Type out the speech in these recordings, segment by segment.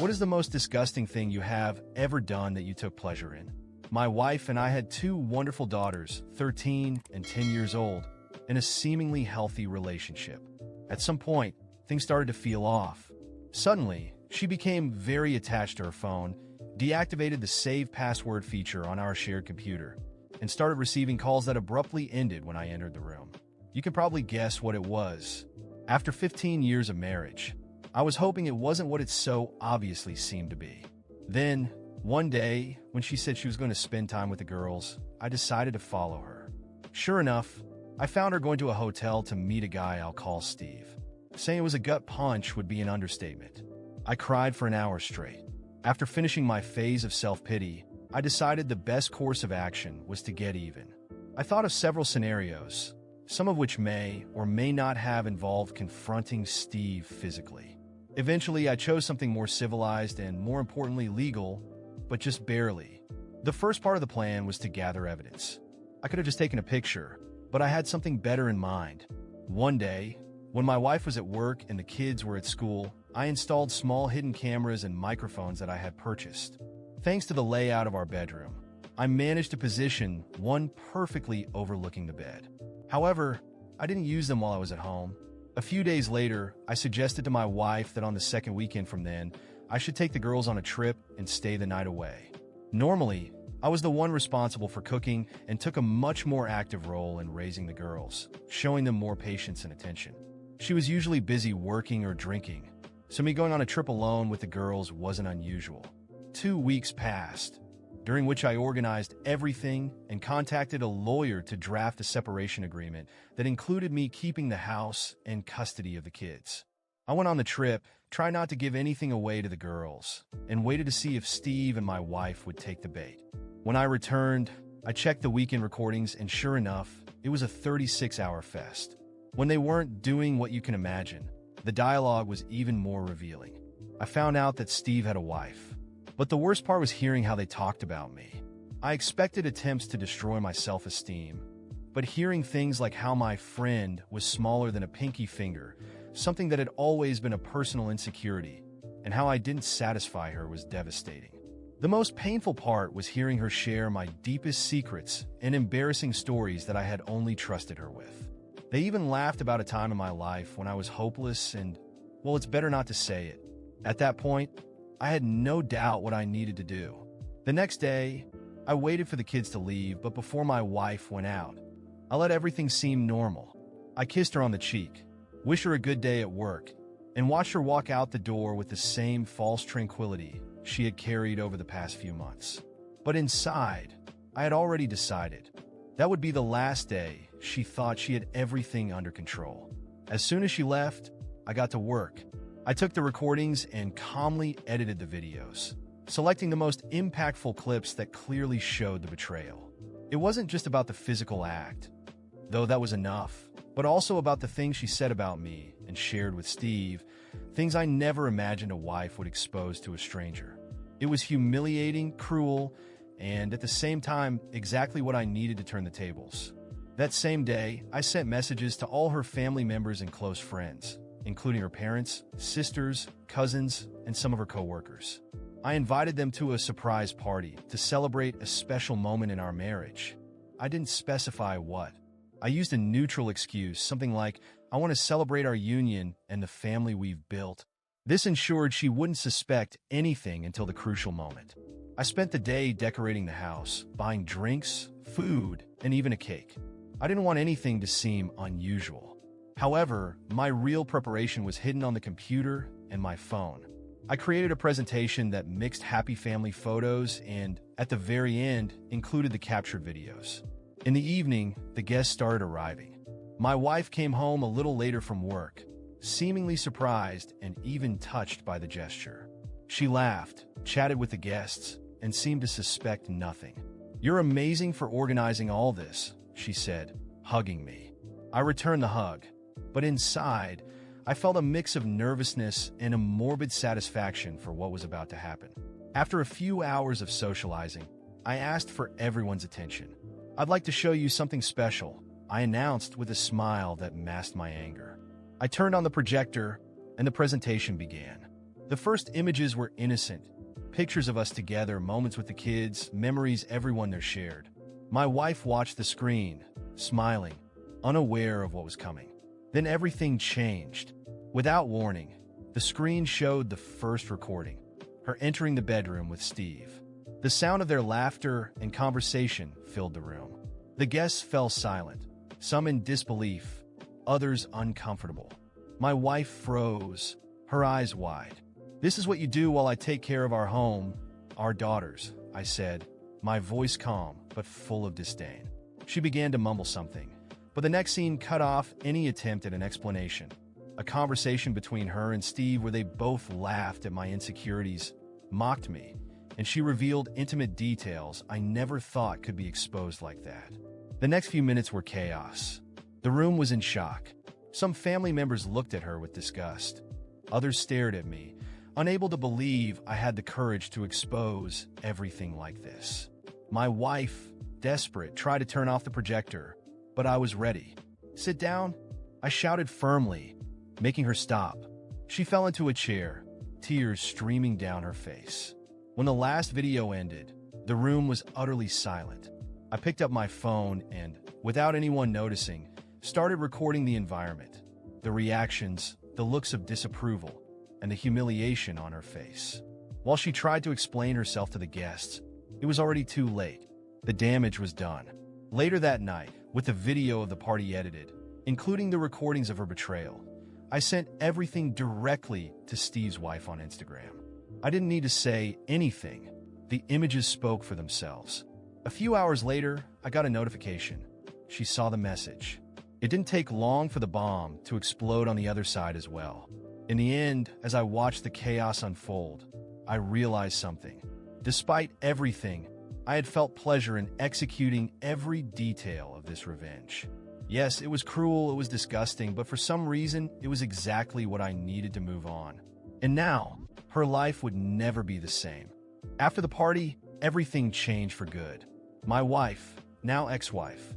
What is the most disgusting thing you have ever done that you took pleasure in? My wife and I had two wonderful daughters, 13 and 10 years old, in a seemingly healthy relationship. At some point, things started to feel off. Suddenly, she became very attached to her phone, deactivated the save password feature on our shared computer, and started receiving calls that abruptly ended when I entered the room. You can probably guess what it was. After 15 years of marriage, I was hoping it wasn't what it so obviously seemed to be. Then, one day, when she said she was going to spend time with the girls, I decided to follow her. Sure enough, I found her going to a hotel to meet a guy I'll call Steve. Saying it was a gut punch would be an understatement. I cried for an hour straight. After finishing my phase of self-pity, I decided the best course of action was to get even. I thought of several scenarios, some of which may or may not have involved confronting Steve physically. Eventually, I chose something more civilized and, more importantly, legal, but just barely. The first part of the plan was to gather evidence. I could have just taken a picture, but I had something better in mind. One day, when my wife was at work and the kids were at school, I installed small hidden cameras and microphones that I had purchased. Thanks to the layout of our bedroom, I managed to position one perfectly overlooking the bed. However, I didn't use them while I was at home. A few days later, I suggested to my wife that on the second weekend from then, I should take the girls on a trip and stay the night away. Normally, I was the one responsible for cooking and took a much more active role in raising the girls, showing them more patience and attention. She was usually busy working or drinking, so me going on a trip alone with the girls wasn't unusual. 2 weeks passed, during which I organized everything and contacted a lawyer to draft a separation agreement that included me keeping the house and custody of the kids. I went on the trip, tried not to give anything away to the girls, and waited to see if Steve and my wife would take the bait. When I returned, I checked the weekend recordings, and sure enough, it was a 36-hour fest. When they weren't doing what you can imagine, the dialogue was even more revealing. I found out that Steve had a wife. But the worst part was hearing how they talked about me. I expected attempts to destroy my self-esteem, but hearing things like how my friend was smaller than a pinky finger, something that had always been a personal insecurity, and how I didn't satisfy her was devastating. The most painful part was hearing her share my deepest secrets and embarrassing stories that I had only trusted her with. They even laughed about a time in my life when I was hopeless and, well, it's better not to say it. At that point, I had no doubt what I needed to do. The next day, I waited for the kids to leave, but before my wife went out, I let everything seem normal. I kissed her on the cheek, wished her a good day at work, and watched her walk out the door with the same false tranquility she had carried over the past few months. But inside, I had already decided that would be the last day she thought she had everything under control. As soon as she left, I got to work. I took the recordings and calmly edited the videos, selecting the most impactful clips that clearly showed the betrayal. It wasn't just about the physical act, though that was enough, but also about the things she said about me and shared with Steve, things I never imagined a wife would expose to a stranger. It was humiliating, cruel, and at the same time, exactly what I needed to turn the tables. That same day, I sent messages to all her family members and close friends, including her parents, sisters, cousins, and some of her coworkers. I invited them to a surprise party to celebrate a special moment in our marriage. I didn't specify what. I used a neutral excuse, something like, I want to celebrate our union and the family we've built. This ensured she wouldn't suspect anything until the crucial moment. I spent the day decorating the house, buying drinks, food, and even a cake. I didn't want anything to seem unusual. However, my real preparation was hidden on the computer and my phone. I created a presentation that mixed happy family photos and, at the very end, included the captured videos. In the evening, the guests started arriving. My wife came home a little later from work, seemingly surprised and even touched by the gesture. She laughed, chatted with the guests, and seemed to suspect nothing. "You're amazing for organizing all this," she said, hugging me. I returned the hug, but inside, I felt a mix of nervousness and a morbid satisfaction for what was about to happen. After a few hours of socializing, I asked for everyone's attention. "I'd like to show you something special," I announced with a smile that masked my anger. I turned on the projector, and the presentation began. The first images were innocent. Pictures of us together, moments with the kids, memories everyone there shared. My wife watched the screen, smiling, unaware of what was coming. Then everything changed. Without warning, the screen showed the first recording, her entering the bedroom with Steve. The sound of their laughter and conversation filled the room. The guests fell silent, some in disbelief, others uncomfortable. My wife froze, her eyes wide. "This is what you do while I take care of our home, our daughters," I said, my voice calm but full of disdain. She began to mumble something, but the next scene cut off any attempt at an explanation. A conversation between her and Steve where they both laughed at my insecurities, mocked me, and she revealed intimate details I never thought could be exposed like that. The next few minutes were chaos. The room was in shock. Some family members looked at her with disgust. Others stared at me, unable to believe I had the courage to expose everything like this. My wife, desperate, tried to turn off the projector, but I was ready. "Sit down," I shouted firmly, making her stop. She fell into a chair, tears streaming down her face. When the last video ended, the room was utterly silent. I picked up my phone and, without anyone noticing, started recording the environment, the reactions, the looks of disapproval, and the humiliation on her face. While she tried to explain herself to the guests, it was already too late. The damage was done. Later that night, with the video of the party edited, including the recordings of her betrayal, I sent everything directly to Steve's wife on Instagram. I didn't need to say anything. The images spoke for themselves. A few hours later, I got a notification. She saw the message. It didn't take long for the bomb to explode on the other side as well. In the end, as I watched the chaos unfold, I realized something. Despite everything, I had felt pleasure in executing every detail of this revenge. Yes, it was cruel, it was disgusting, but for some reason, it was exactly what I needed to move on. And now, her life would never be the same. After the party, everything changed for good. My wife, now ex-wife,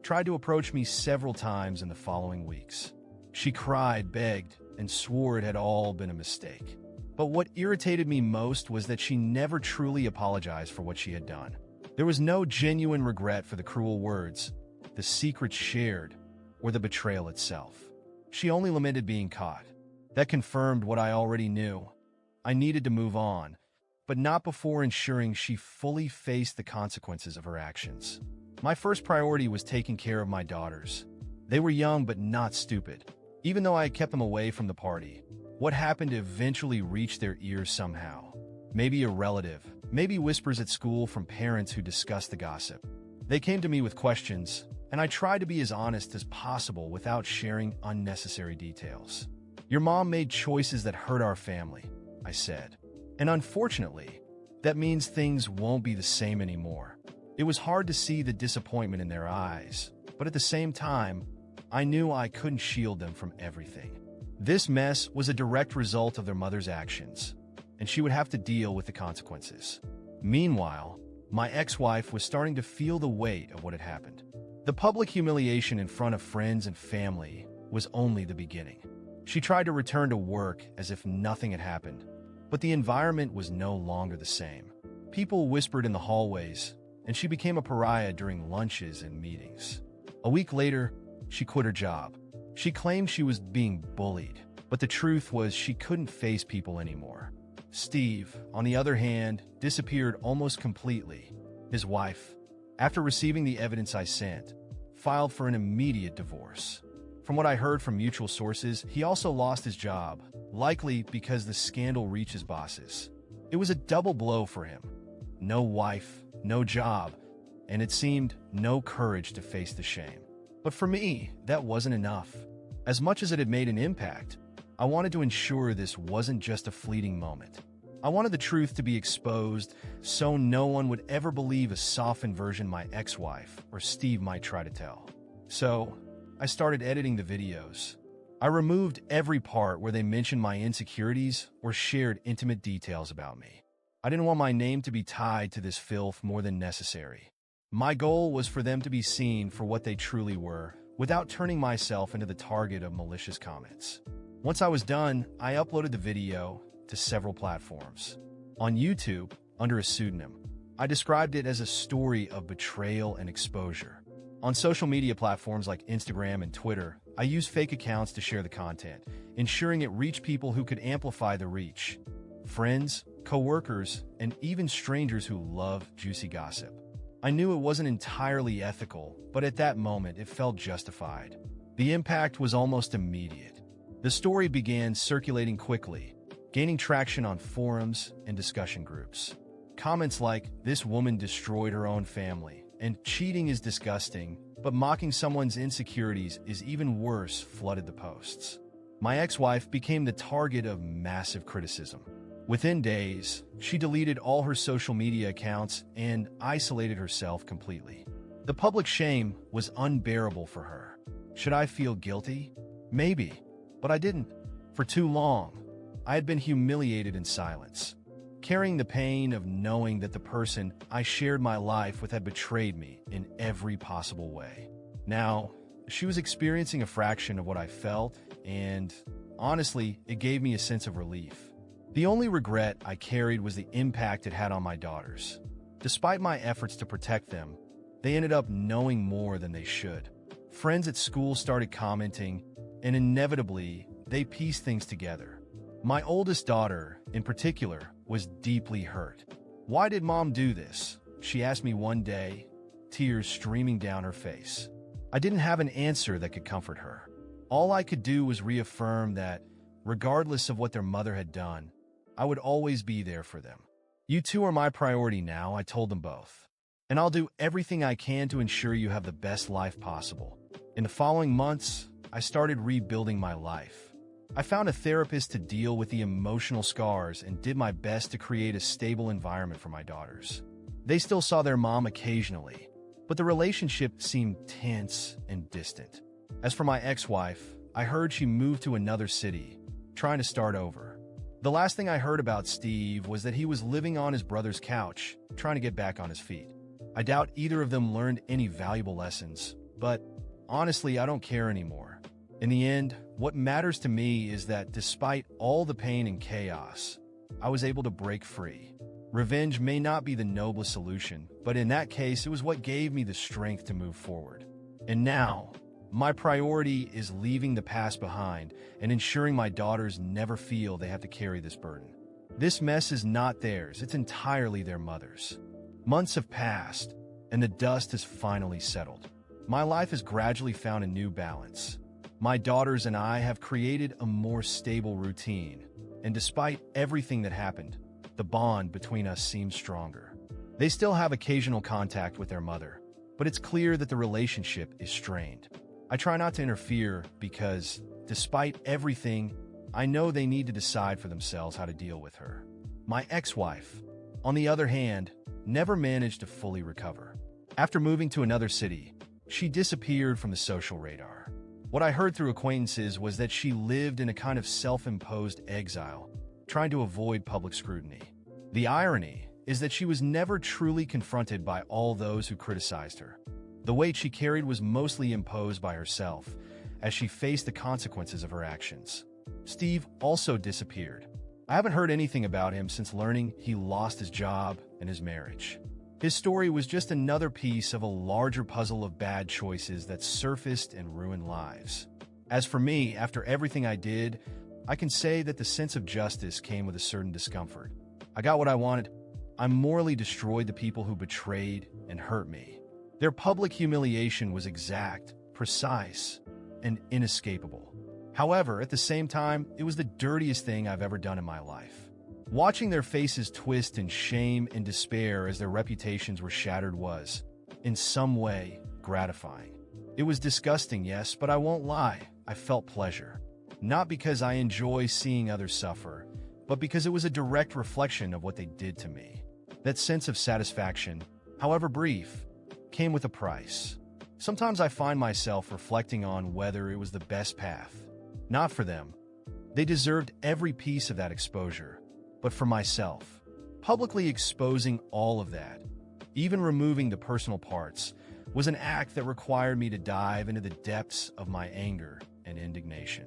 tried to approach me several times in the following weeks. She cried, begged, and swore it had all been a mistake. But what irritated me most was that she never truly apologized for what she had done. There was no genuine regret for the cruel words, the secrets shared, or the betrayal itself. She only lamented being caught. That confirmed what I already knew. I needed to move on, but not before ensuring she fully faced the consequences of her actions. My first priority was taking care of my daughters. They were young but not stupid. Even though I had kept them away from the party, what happened eventually reached their ears somehow. Maybe a relative, maybe whispers at school from parents who discussed the gossip. They came to me with questions, and I tried to be as honest as possible without sharing unnecessary details. "Your mom made choices that hurt our family," I said. "And unfortunately, that means things won't be the same anymore." It was hard to see the disappointment in their eyes, but at the same time, I knew I couldn't shield them from everything. This mess was a direct result of their mother's actions, and she would have to deal with the consequences. Meanwhile, my ex-wife was starting to feel the weight of what had happened. The public humiliation in front of friends and family was only the beginning. She tried to return to work as if nothing had happened, but the environment was no longer the same. People whispered in the hallways, and she became a pariah during lunches and meetings. A week later, she quit her job. She claimed she was being bullied, but the truth was she couldn't face people anymore. Steve, on the other hand, disappeared almost completely. His wife, after receiving the evidence I sent, filed for an immediate divorce. From what I heard from mutual sources, he also lost his job, likely because the scandal reached his bosses. It was a double blow for him. No wife, no job, and it seemed no courage to face the shame. But for me, that wasn't enough. As much as it had made an impact, I wanted to ensure this wasn't just a fleeting moment. I wanted the truth to be exposed so no one would ever believe a softened version my ex-wife or Steve might try to tell. So, I started editing the videos. I removed every part where they mentioned my insecurities or shared intimate details about me. I didn't want my name to be tied to this filth more than necessary. My goal was for them to be seen for what they truly were, without turning myself into the target of malicious comments. Once I was done, I uploaded the video, to several platforms. On YouTube, under a pseudonym, I described it as a story of betrayal and exposure. On social media platforms like Instagram and Twitter, I used fake accounts to share the content, ensuring it reached people who could amplify the reach. Friends, coworkers, and even strangers who love juicy gossip. I knew it wasn't entirely ethical, but at that moment it felt justified. The impact was almost immediate. The story began circulating quickly, gaining traction on forums and discussion groups. Comments like, "This woman destroyed her own family," and "Cheating is disgusting, but mocking someone's insecurities is even worse," flooded the posts. My ex-wife became the target of massive criticism. Within days, she deleted all her social media accounts and isolated herself completely. The public shame was unbearable for her. Should I feel guilty? Maybe, but I didn't. For too long, I had been humiliated in silence, carrying the pain of knowing that the person I shared my life with had betrayed me in every possible way. Now, she was experiencing a fraction of what I felt, and honestly, it gave me a sense of relief. The only regret I carried was the impact it had on my daughters. Despite my efforts to protect them, they ended up knowing more than they should. Friends at school started commenting, and inevitably, they pieced things together. My oldest daughter, in particular, was deeply hurt. "Why did Mom do this?" she asked me one day, tears streaming down her face. I didn't have an answer that could comfort her. All I could do was reaffirm that, regardless of what their mother had done, I would always be there for them. "You two are my priority now," I told them both. "And I'll do everything I can to ensure you have the best life possible." In the following months, I started rebuilding my life. I found a therapist to deal with the emotional scars and did my best to create a stable environment for my daughters. They still saw their mom occasionally, but the relationship seemed tense and distant. As for my ex-wife, I heard she moved to another city, trying to start over. The last thing I heard about Steve was that he was living on his brother's couch, trying to get back on his feet. I doubt either of them learned any valuable lessons, but honestly, I don't care anymore. In the end, what matters to me is that despite all the pain and chaos, I was able to break free. Revenge may not be the noblest solution, but in that case, it was what gave me the strength to move forward. And now, my priority is leaving the past behind and ensuring my daughters never feel they have to carry this burden. This mess is not theirs, it's entirely their mother's. Months have passed, and the dust has finally settled. My life has gradually found a new balance. My daughters and I have created a more stable routine, and despite everything that happened, the bond between us seems stronger. They still have occasional contact with their mother, but it's clear that the relationship is strained. I try not to interfere because, despite everything, I know they need to decide for themselves how to deal with her. My ex-wife, on the other hand, never managed to fully recover. After moving to another city, she disappeared from the social radar. What I heard through acquaintances was that she lived in a kind of self-imposed exile, trying to avoid public scrutiny. The irony is that she was never truly confronted by all those who criticized her. The weight she carried was mostly imposed by herself, as she faced the consequences of her actions. Steve also disappeared. I haven't heard anything about him since learning he lost his job and his marriage. His story was just another piece of a larger puzzle of bad choices that surfaced and ruined lives. As for me, after everything I did, I can say that the sense of justice came with a certain discomfort. I got what I wanted. I morally destroyed the people who betrayed and hurt me. Their public humiliation was exact, precise, and inescapable. However, at the same time, it was the dirtiest thing I've ever done in my life. Watching their faces twist in shame and despair as their reputations were shattered was, in some way, gratifying. It was disgusting, yes, but I won't lie, I felt pleasure. Not because I enjoy seeing others suffer, but because it was a direct reflection of what they did to me. That sense of satisfaction, however brief, came with a price. Sometimes I find myself reflecting on whether it was the best path. Not for them. They deserved every piece of that exposure. But for myself, publicly exposing all of that, even removing the personal parts, was an act that required me to dive into the depths of my anger and indignation.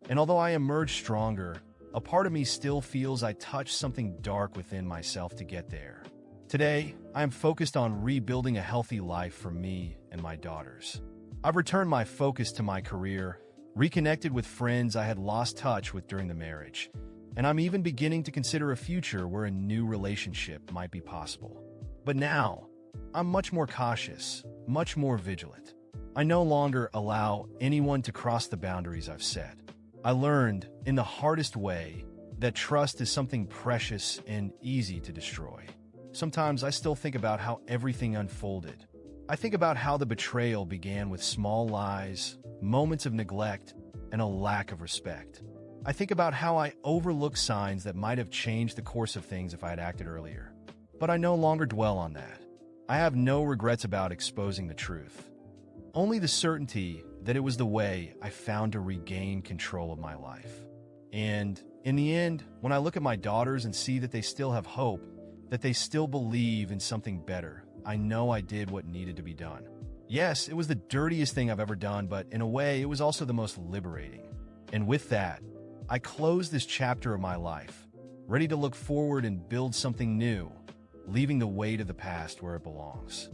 And although I emerged stronger, a part of me still feels I touched something dark within myself to get there. Today, I am focused on rebuilding a healthy life for me and my daughters. I've returned my focus to my career, reconnected with friends I had lost touch with during the marriage, and I'm even beginning to consider a future where a new relationship might be possible. But now, I'm much more cautious, much more vigilant. I no longer allow anyone to cross the boundaries I've set. I learned, in the hardest way, that trust is something precious and easy to destroy. Sometimes I still think about how everything unfolded. I think about how the betrayal began with small lies, moments of neglect, and a lack of respect. I think about how I overlooked signs that might have changed the course of things if I had acted earlier. But I no longer dwell on that. I have no regrets about exposing the truth. Only the certainty that it was the way I found to regain control of my life. And in the end, when I look at my daughters and see that they still have hope, that they still believe in something better, I know I did what needed to be done. Yes, it was the dirtiest thing I've ever done, but in a way, it was also the most liberating. And with that, I close this chapter of my life, ready to look forward and build something new, leaving the weight of the past where it belongs.